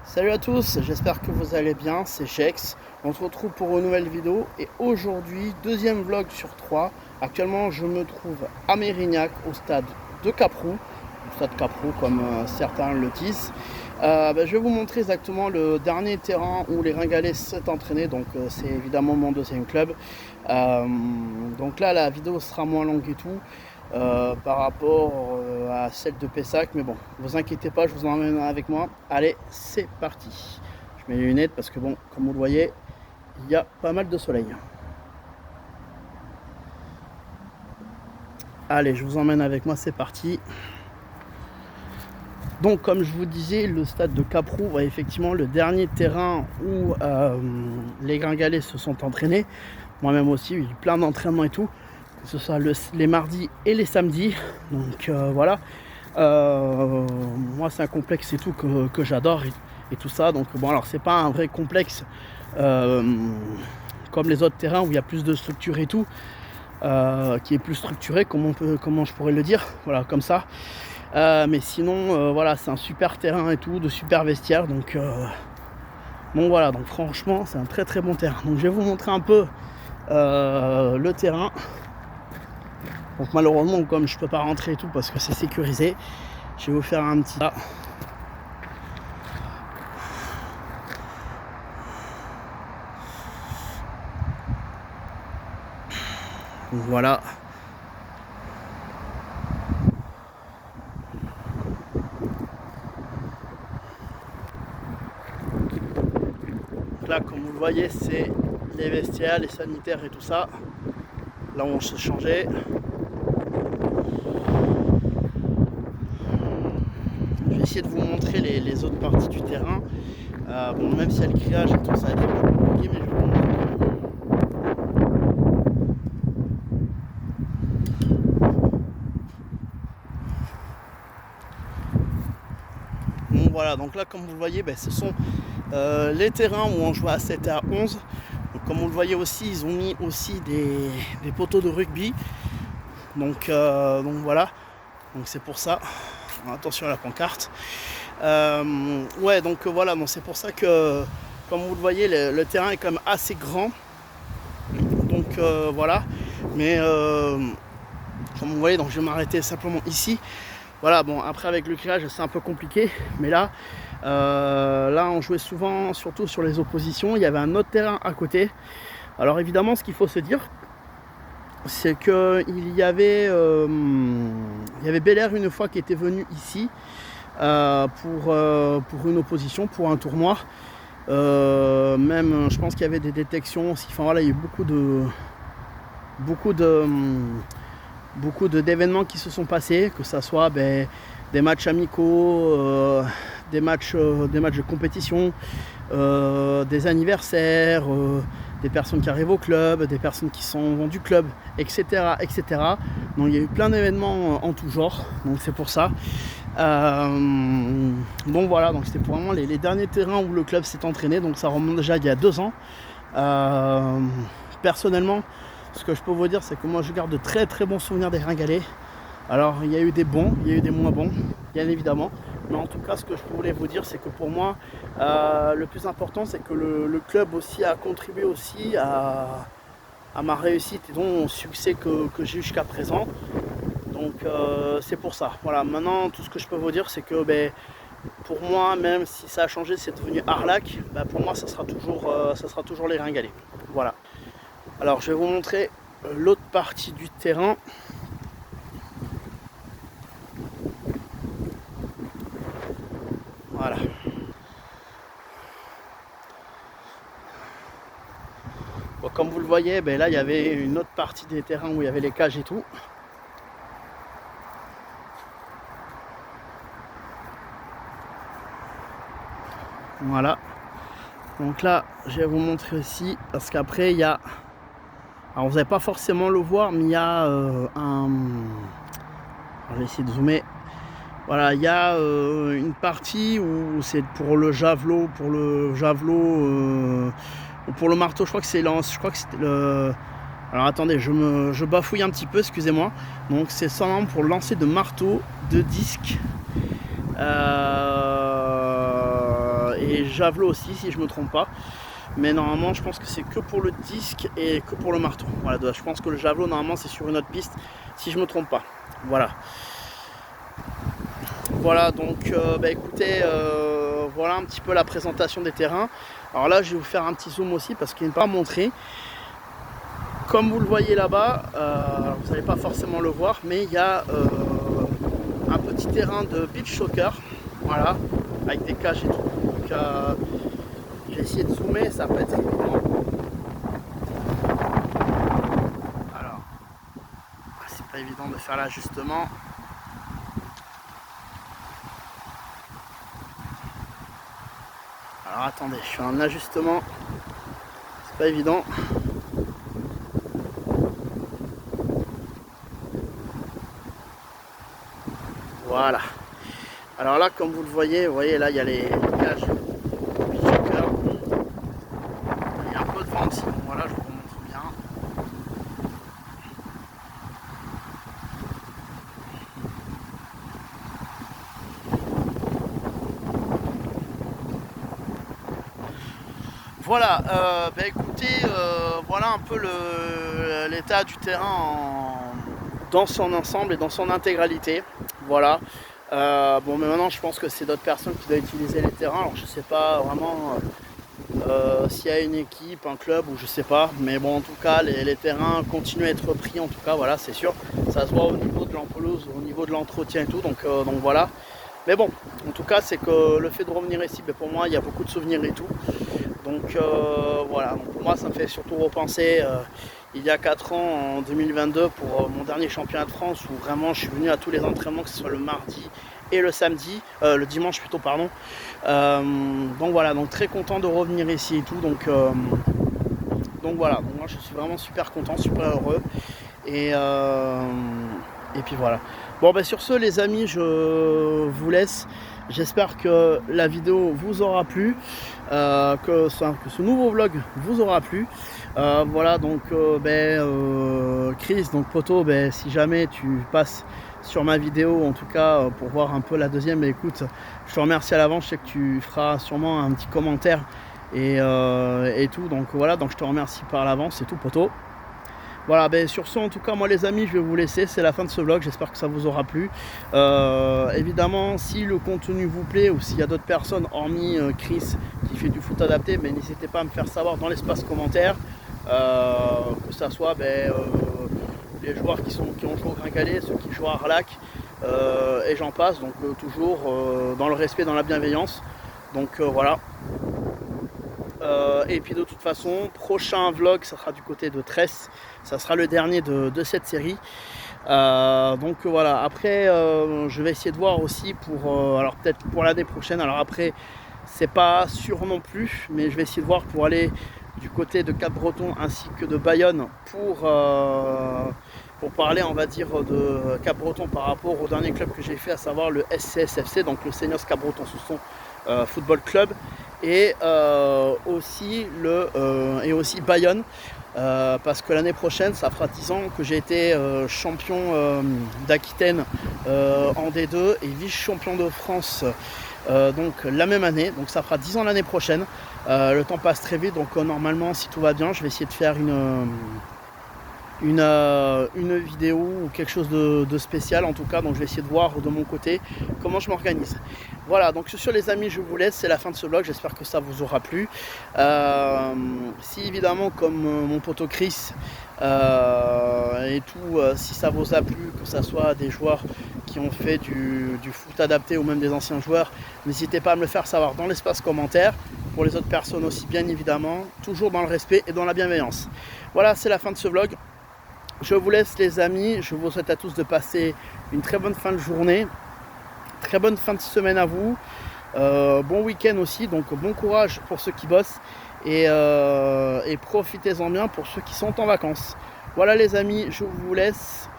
Salut à tous, j'espère que vous allez bien, c'est Jex. On se retrouve pour une nouvelle vidéo et aujourd'hui, deuxième vlog sur 3. Actuellement, je me trouve à Mérignac, au stade de Caprou, au stade Caprou comme certains le disent. Je vais vous montrer exactement le dernier terrain où les Ringhalais s'est entraîné, donc c'est évidemment mon deuxième club. Donc là, la vidéo sera moins longue et tout. Par rapport à celle de Pessac, mais bon, vous inquiétez pas, je vous emmène avec moi. Allez, c'est parti. Je mets les lunettes parce que bon, comme vous le voyez, il y a pas mal de soleil. Allez, je vous emmène avec moi, c'est parti. Donc comme je vous disais, le stade de Caprou va effectivement le dernier terrain où les Gringalais se sont entraînés. Moi-même aussi, il y a eu plein d'entraînements et tout, que ce soit les mardis et les samedis. Donc voilà. Moi c'est un complexe et tout que j'adore et tout ça. Donc bon, alors c'est pas un vrai complexe comme les autres terrains où il y a plus de structure et tout, qui est plus structuré, comment je pourrais le dire, voilà, comme ça. Mais sinon voilà, c'est un super terrain et tout, de super vestiaires, donc voilà, donc franchement c'est un très très bon terrain. Donc je vais vous montrer un peu le terrain. Donc malheureusement, comme je peux pas rentrer et tout parce que c'est sécurisé, je vais vous faire un petit là. Donc voilà. Donc là, comme vous le voyez, c'est les vestiaires, les sanitaires et tout ça. Là où on se changeait. Je vais essayer de vous montrer les autres parties du terrain. Bon, même si il y a le grillage et tout, ça va être un peu compliqué, mais je vais vous montrer. Donc voilà, donc là comme vous le voyez, ce sont les terrains où on joue à 7 et à 11. Donc, comme vous le voyez aussi, ils ont mis aussi des poteaux de rugby. Donc voilà, donc c'est pour ça. Attention à la pancarte. Ouais, donc voilà, donc c'est pour ça que, comme vous le voyez, le terrain est quand même assez grand. Donc voilà, mais comme vous voyez, donc je vais m'arrêter simplement ici. Voilà, bon, après avec le grillage c'est un peu compliqué, mais là on jouait souvent surtout sur les oppositions. Il y avait un autre terrain à côté. Alors évidemment, ce qu'il faut se dire, c'est que il y avait Bel Air une fois qui était venu ici pour une opposition, pour un tournoi. Même je pense qu'il y avait des détections aussi. Enfin voilà, il y a eu beaucoup d'événements qui se sont passés, que ça soit des matchs amicaux, des matchs de compétition, des anniversaires, des personnes qui arrivent au club, des personnes qui sont du club, etc., etc. Donc il y a eu plein d'événements en tout genre, donc c'est pour ça. Donc voilà, donc c'était vraiment les derniers terrains où le club s'est entraîné, donc ça remonte déjà il y a 2 ans. Personnellement, ce que je peux vous dire, c'est que moi je garde de très très bons souvenirs des Ringhalais. Alors il y a eu des bons, il y a eu des moins bons, bien évidemment. Mais en tout cas, ce que je voulais vous dire, c'est que pour moi, le plus important, c'est que le club aussi a contribué aussi à ma réussite et donc au succès que j'ai eu jusqu'à présent. Donc c'est pour ça. Voilà, maintenant tout ce que je peux vous dire, c'est que pour moi, même si ça a changé, c'est devenu Arlac, pour moi ça sera toujours les Ringhalais. Voilà. Alors je vais vous montrer l'autre partie du terrain. Voilà. Bon, comme vous le voyez, là il y avait une autre partie des terrains où il y avait les cages et tout. Voilà. Donc là, je vais vous montrer aussi, parce qu'après il y a... Alors vous n'allez pas forcément le voir, mais il y a un... Je vais essayer de zoomer. Voilà, il y a une partie où c'est pour le javelot, ou pour le marteau, je crois que c'est le... Alors attendez, je bafouille un petit peu, excusez-moi. Donc c'est seulement pour lancer de marteau, de disque et javelot aussi si je me trompe pas. Mais normalement je pense que c'est que pour le disque et que pour le marteau. Voilà, je pense que le javelot normalement c'est sur une autre piste si je me trompe pas. Voilà. Voilà donc écoutez, voilà un petit peu la présentation des terrains. Alors là je vais vous faire un petit zoom aussi parce qu'il n'est pas montré. Comme vous le voyez là-bas, vous n'allez pas forcément le voir, mais il y a un petit terrain de beach soccer, voilà, avec des cages et tout. Donc j'ai essayé de zoomer, ça peut être évident. Alors, c'est pas évident de faire l'ajustement. Alors attendez, je fais un ajustement, c'est pas évident. Voilà. Alors là, comme vous le voyez là il y a les cages beach soccer. Il y a un peu de vent aussi, donc voilà, je vous montre bien. Voilà, écoutez, voilà un peu l'état du terrain dans son ensemble et dans son intégralité. Voilà. Bon, mais maintenant je pense que c'est d'autres personnes qui doivent utiliser les terrains. Alors je sais pas vraiment s'il y a une équipe, un club ou je sais pas. Mais bon, en tout cas, les terrains continuent à être pris. En tout cas, voilà, c'est sûr. Ça se voit au niveau de l'empelouse, au niveau de l'entretien et tout. Donc voilà. Mais bon, en tout cas, c'est que le fait de revenir ici, pour moi, il y a beaucoup de souvenirs et tout. Donc voilà, donc pour moi ça me fait surtout repenser il y a 4 ans, en 2022, pour mon dernier championnat de France, où vraiment je suis venu à tous les entraînements, que ce soit le mardi et le samedi, le dimanche plutôt, pardon. Donc voilà, donc très content de revenir ici et tout, donc voilà, donc moi je suis vraiment super content, super heureux, et puis voilà. Bon sur ce les amis, je vous laisse. J'espère que la vidéo vous aura plu, que ce nouveau vlog vous aura plu. Voilà donc Chris, donc poto, si jamais tu passes sur ma vidéo, en tout cas pour voir un peu la deuxième, écoute, je te remercie à l'avance, je sais que tu feras sûrement un petit commentaire et tout, donc voilà, donc je te remercie par l'avance, c'est tout poto. Voilà, sur ce, en tout cas, moi les amis, je vais vous laisser. C'est la fin de ce vlog, j'espère que ça vous aura plu. Évidemment, si le contenu vous plaît ou s'il y a d'autres personnes, hormis Chris, qui fait du foot adapté, n'hésitez pas à me faire savoir dans l'espace commentaire. Que ça soit les joueurs qui ont joué au Gringalet, ceux qui jouent à Arlac, et j'en passe. Donc toujours dans le respect, dans la bienveillance. Donc voilà. Et puis de toute façon, prochain vlog, ça sera du côté de Tresse. Ça sera le dernier de cette série. Donc voilà, après je vais essayer de voir aussi pour alors peut-être pour l'année prochaine. Alors après c'est pas sûr non plus, mais je vais essayer de voir pour aller du côté de Cap-Breton ainsi que de Bayonne pour parler, on va dire, de Cap-Breton par rapport au dernier club que j'ai fait, à savoir le SCSFC, donc le Seniors Cap-Breton Sousson Football Club, et aussi Bayonne. Parce que l'année prochaine, ça fera 10 ans que j'ai été champion d'Aquitaine en D2 et vice-champion de France donc la même année. Donc ça fera 10 ans l'année prochaine. Le temps passe très vite, donc normalement, si tout va bien, je vais essayer de faire une vidéo ou quelque chose de spécial en tout cas. Donc je vais essayer de voir de mon côté comment je m'organise. Voilà, donc sur les amis, je vous laisse, c'est la fin de ce vlog, j'espère que ça vous aura plu. Si évidemment, comme mon poteau Chris et tout, si ça vous a plu, que ce soit des joueurs qui ont fait du foot adapté ou même des anciens joueurs, n'hésitez pas à me le faire savoir dans l'espace commentaire. Pour les autres personnes aussi, bien évidemment, toujours dans le respect et dans la bienveillance. Voilà, c'est la fin de ce vlog. Je vous laisse les amis, je vous souhaite à tous de passer une très bonne fin de journée. Très bonne fin de semaine à vous, bon week-end aussi, donc bon courage pour ceux qui bossent et profitez-en bien pour ceux qui sont en vacances. Voilà les amis, je vous laisse,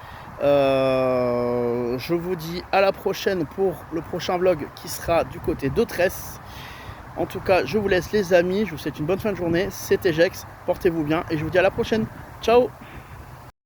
je vous dis à la prochaine pour le prochain vlog qui sera du côté de Tresse. En tout cas, je vous laisse les amis, je vous souhaite une bonne fin de journée, c'était Jex, portez-vous bien et je vous dis à la prochaine, ciao.